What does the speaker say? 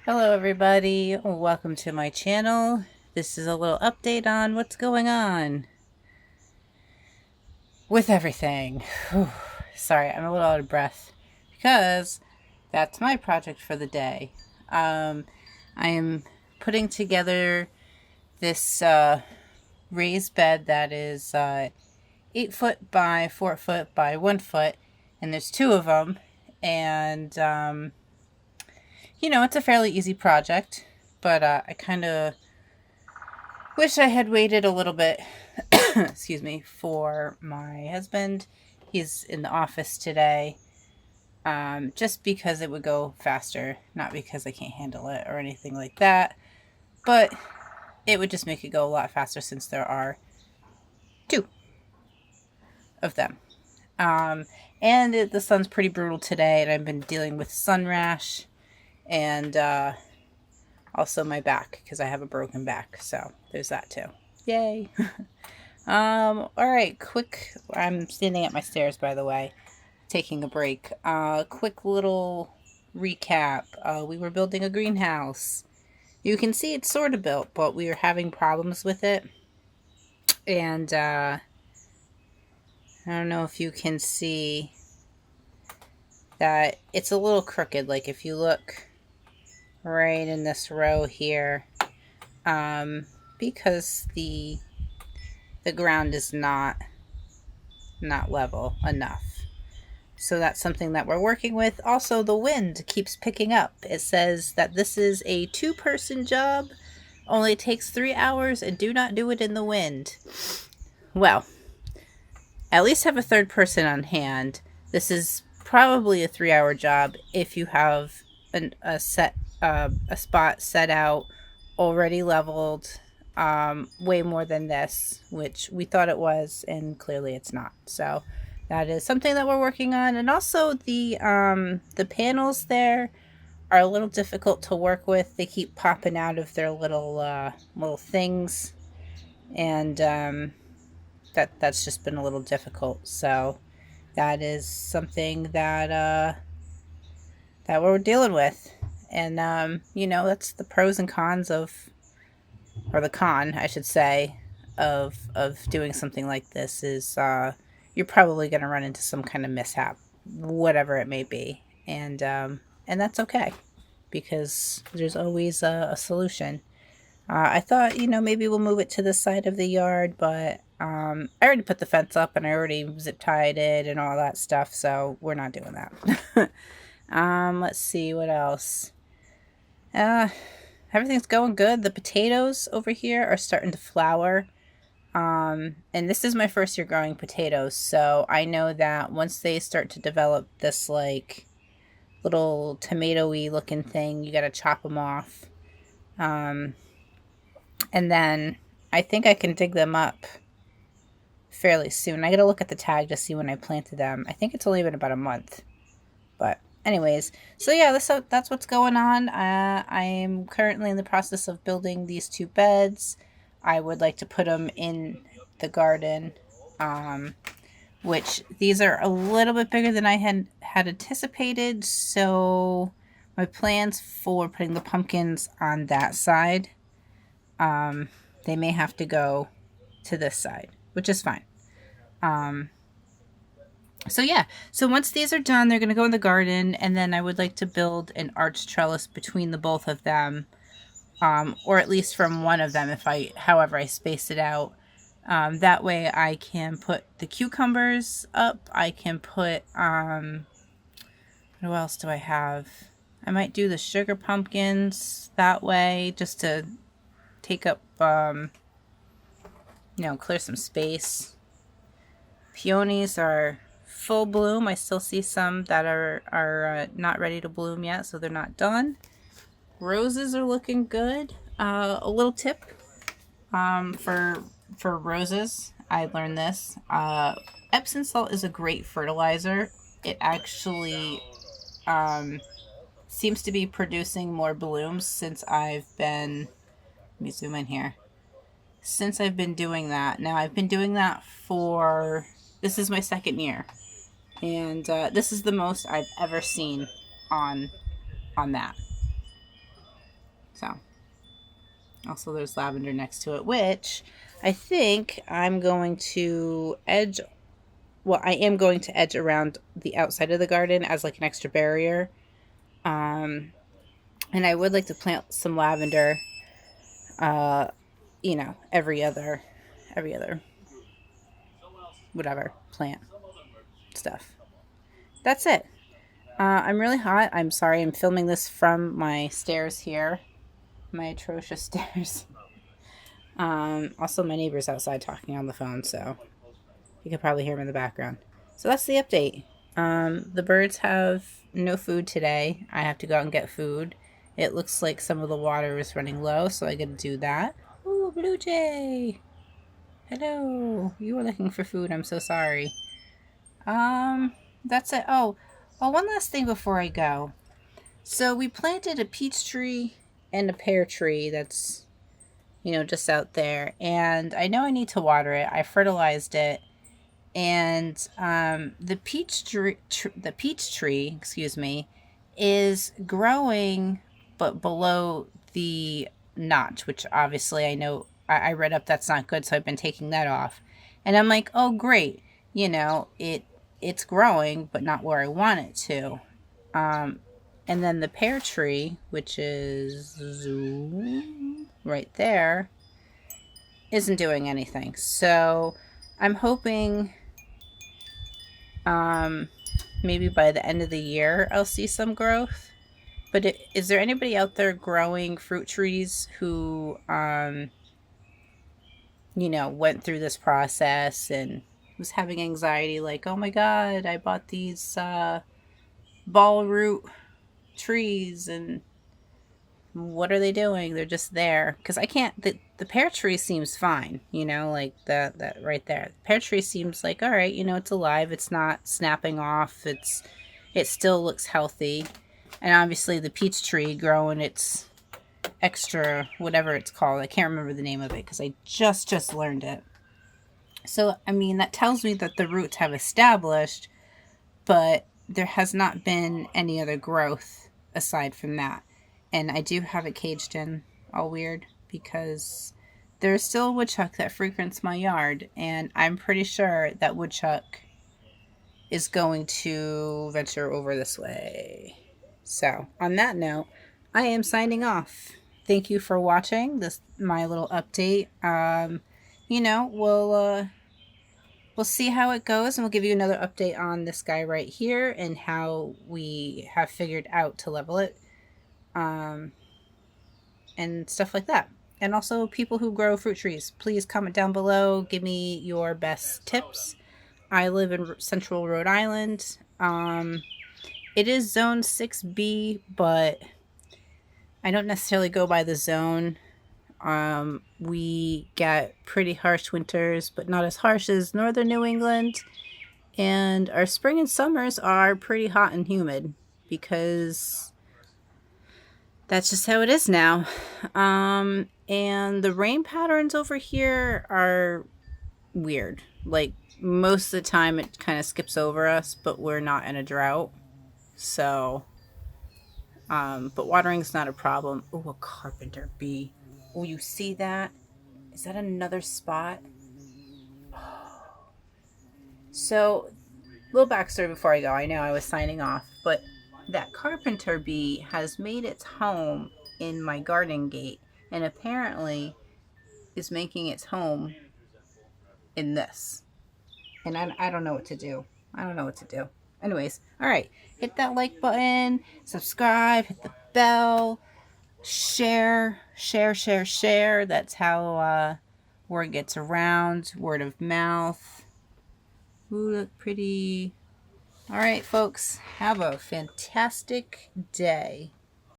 Hello everybody, welcome to my channel. This is a little update on what's going on with everything. Whew. Sorry, I'm a little out of breath because that's my project for the day. I am putting together this raised bed that is 8 foot by 4 foot by 1 foot, and there's two of them, and it's a fairly easy project, but I kind of wish I had waited a little bit, excuse me, for my husband. He's in the office today, just because it would go faster, not because I can't handle it or anything like that, but it would just make it go a lot faster since there are two of them. And the sun's pretty brutal today, and I've been dealing with sun rash and also my back because I have a broken back. So there's that too. Yay. All right, I'm standing at my stairs, by the way, taking a break. Quick little recap. We were building a greenhouse. You can see it's sort of built, but we were having problems with it. And I don't know if you can see that it's a little crooked. Like if you look right in this row here, because the ground is not level enough. So that's something that we're working with. Also, the wind keeps picking up. It says that this is a 2-person job, only takes 3 hours, and do not do it in the wind. Well, at least have a third person on hand. This is probably a 3-hour job if you have a spot set out, already leveled, way more than this, which we thought it was, and clearly it's not. So that is something that we're working on. And also the panels there are a little difficult to work with. They keep popping out of their little things, and that's just been a little difficult. So that is something that we're dealing with. And that's the pros and cons of, or the con, I should say, of doing something like this is you're probably going to run into some kind of mishap, whatever it may be. And that's okay, because there's always a solution. I thought, maybe we'll move it to the side of the yard, but I already put the fence up and I already zip tied it and all that stuff, so we're not doing that. Let's see what else. Everything's going good. The potatoes over here are starting to flower. And this is my first year growing potatoes, so I know that once they start to develop this like little tomato-y looking thing, you gotta chop them off. And then I think I can dig them up fairly soon. I gotta look at the tag to see when I planted them. I think it's only been about a month. But anyways, so yeah, that's what's going on. I am currently in the process of building these 2 beds. I would like to put them in the garden, which these are a little bit bigger than I had anticipated. So my plans for putting the pumpkins on that side, they may have to go to this side, which is fine. So yeah, so once these are done, they're going to go in the garden, and then I would like to build an arch trellis between the both of them, or at least from one of them, however I space it out. That way I can put the cucumbers up. I can put, what else do I have? I might do the sugar pumpkins that way, just to take up, clear some space. Peonies are full bloom. I still see some that are not ready to bloom yet, so they're not done. Roses are looking good. A little tip for roses, I learned this. Epsom salt is a great fertilizer. It actually seems to be producing more blooms since I've been, let me zoom in here, since I've been doing that. Now I've been doing that this is my 2nd year, and this is the most I've ever seen on that. So, also there's lavender next to it, which I think I'm going to edge, well, I am going to edge around the outside of the garden as like an extra barrier. And I would like to plant some lavender, you know, every other whatever plant stuff. That's it. I'm really hot. I'm sorry I'm filming this from my stairs here. My atrocious stairs. Also my neighbor's outside talking on the phone, so you could probably hear him in the background. So that's the update. The birds have no food today. I have to go out and get food. It looks like some of the water is running low, so I gotta do that. Ooh, blue jay! Hello! You were looking for food, I'm so sorry. That's it. Oh, one last thing before I go. So we planted a peach tree and a pear tree that's, you know, just out there. And I know I need to water it. I fertilized it. And the peach tree, excuse me, is growing, but below the notch, which obviously I know I read up that's not good, so I've been taking that off. And I'm like, oh great, you know, it's growing, but not where I want it to. And then the pear tree, which is right there, isn't doing anything. So I'm hoping maybe by the end of the year I'll see some growth. But is there anybody out there growing fruit trees who, you know, went through this process and was having anxiety like, oh my god, I bought these ball root trees and what are they doing? They're just there. Because I can't, the pear tree seems fine, you know, like that right there. The pear tree seems like, all right, you know, it's alive. It's not snapping off. It still looks healthy. And obviously the peach tree growing its extra, whatever it's called. I can't remember the name of it because I just learned it. So, I mean, that tells me that the roots have established, but there has not been any other growth aside from that. And I do have it caged in, all weird, because there's still a woodchuck that frequents my yard, and I'm pretty sure that woodchuck is going to venture over this way. So, on that note, I am signing off. Thank you for watching my little update. You know, we'll see how it goes, and we'll give you another update on this guy right here and how we have figured out to level it. And stuff like that. And also people who grow fruit trees, please comment down below. Give me your best tips. I live in central Rhode Island. It is zone 6B, but I don't necessarily go by the zone. We get pretty harsh winters, but not as harsh as northern New England. And our spring and summers are pretty hot and humid because that's just how it is now. And the rain patterns over here are weird. Like, most of the time it kind of skips over us, but we're not in a drought. So, but watering's not a problem. Oh, a carpenter bee. Oh, you see that? Is that another spot? So, little backstory before I go. I know I was signing off, but that carpenter bee has made its home in my garden gate and apparently is making its home in this. And I don't know what to do. I don't know what to do. Anyways, alright. Hit that like button, subscribe, hit the bell, share. That's how word gets around, word of mouth. Ooh, look pretty. All right, folks, have a fantastic day.